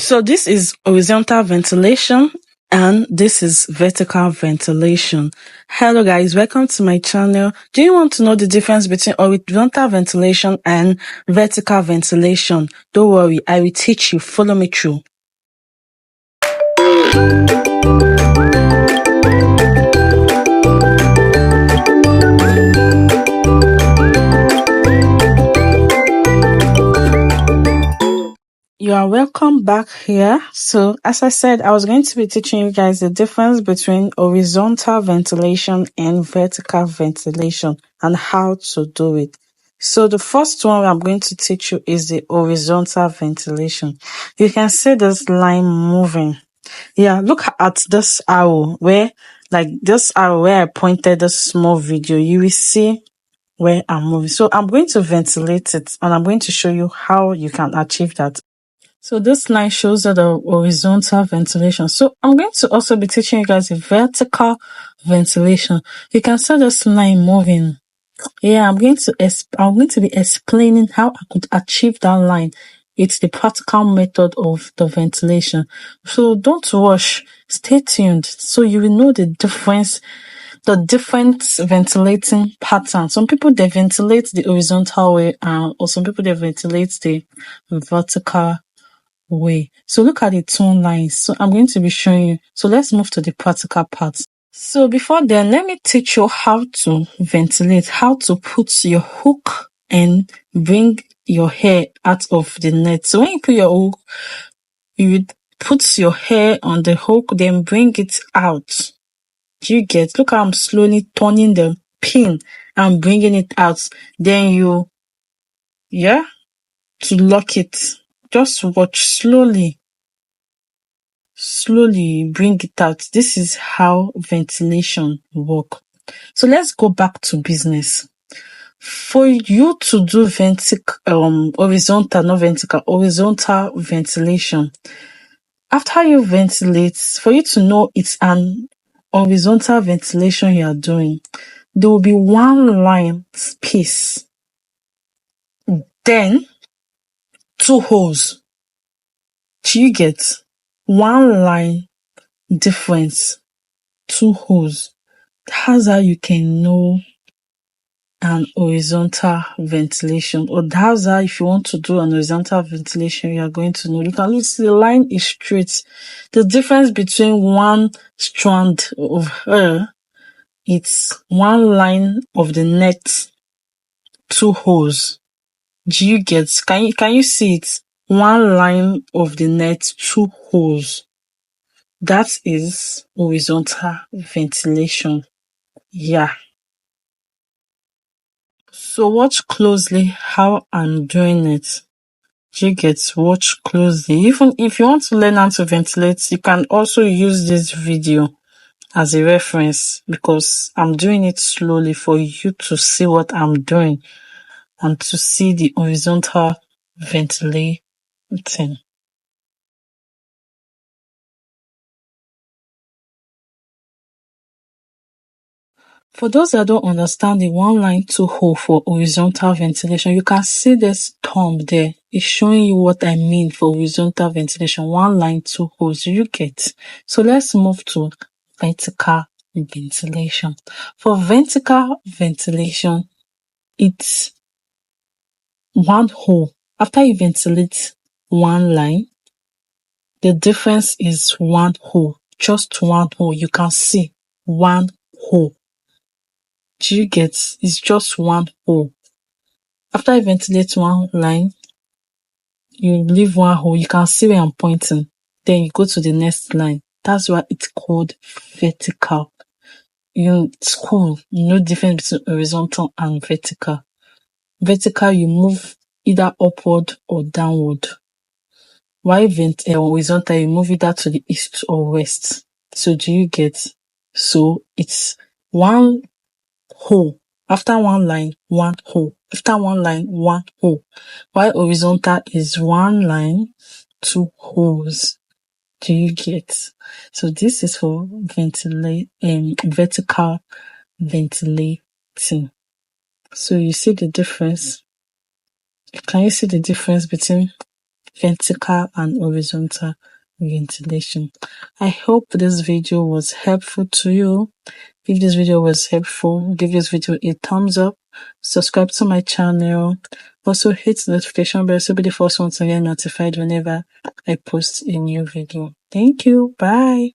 So this is horizontal ventilation and this is vertical ventilation. Hello guys, welcome to my channel. Do you want to know the difference between horizontal ventilation and vertical ventilation? Don't worry, I will teach you. Follow me through. You are welcome back here. So as I said, I was going to be teaching you guys the difference between horizontal ventilation and vertical ventilation and how to do it. So the first one I'm going to teach you is the horizontal ventilation. You can see this line moving. Yeah, look at this arrow where I pointed this small video. You will see where I'm moving. So I'm going to ventilate it and I'm going to show you how you can achieve that. So this line shows that the horizontal ventilation. So I'm going to also be teaching you guys the vertical ventilation. You can see this line moving. Yeah, I'm going to be explaining how I could achieve that line. It's the practical method of the ventilation. So don't rush. Stay tuned so you will know the different ventilating patterns. Some people they ventilate the horizontal way, or some people they ventilate the vertical way. So look at the tone lines. So I'm going to be showing you. So let's move to the practical part. So before then, let me teach you how to ventilate, how to put your hook and bring your hair out of the net. So when you put your hook, you would put your hair on the hook, then bring it out. Do you get? Look how I'm slowly turning the pin and bringing it out. Then to lock it. Just watch slowly bring it out. This is how ventilation work. So let's go back to business. For you to do horizontal ventilation, after you ventilate, for you to know it's an horizontal ventilation you are doing, there will be one line space, then two holes. Do you get? One line difference, two holes. That's how you can know an horizontal ventilation, or that's how, if you want to do an horizontal ventilation, you are going to know. You can see the line is straight. The difference between one strand of hair, it's one line of the net, two holes. Do you get? Can you see it? One line of the net, two holes. That is horizontal ventilation. Yeah. So watch closely how I'm doing it. Do you get? Watch closely. Even if you want to learn how to ventilate, you can also use this video as a reference because I'm doing it slowly for you to see what I'm doing and to see the horizontal ventilating. For those that don't understand the one line two hole for horizontal ventilation, you can see this thumb there. It's showing you what I mean for horizontal ventilation. One line two holes. You get. So let's move to vertical ventilation. For vertical ventilation, it's one hole. After you ventilate one line, the difference is one hole. Just one hole. You can see one hole. Do you get? It's just one hole. After you ventilate one line, you leave one hole. You can see where I'm pointing. Then you go to the next line. That's why it's called vertical. It's cool. You know the difference between horizontal and vertical. Vertical, you move either upward or downward. While horizontal, you move either to the east or west. So do you get? So it's one hole. After one line, one hole. After one line, one hole. While horizontal is one line, two holes. Do you get? So this is for vertical ventilating. So you see the difference? Can you see the difference between vertical and horizontal ventilation. I hope this video was helpful to you. If this video was helpful, give this video a thumbs up, subscribe to my channel, also hit the notification bell so be the first one to get notified whenever I post a new video. Thank you. Bye.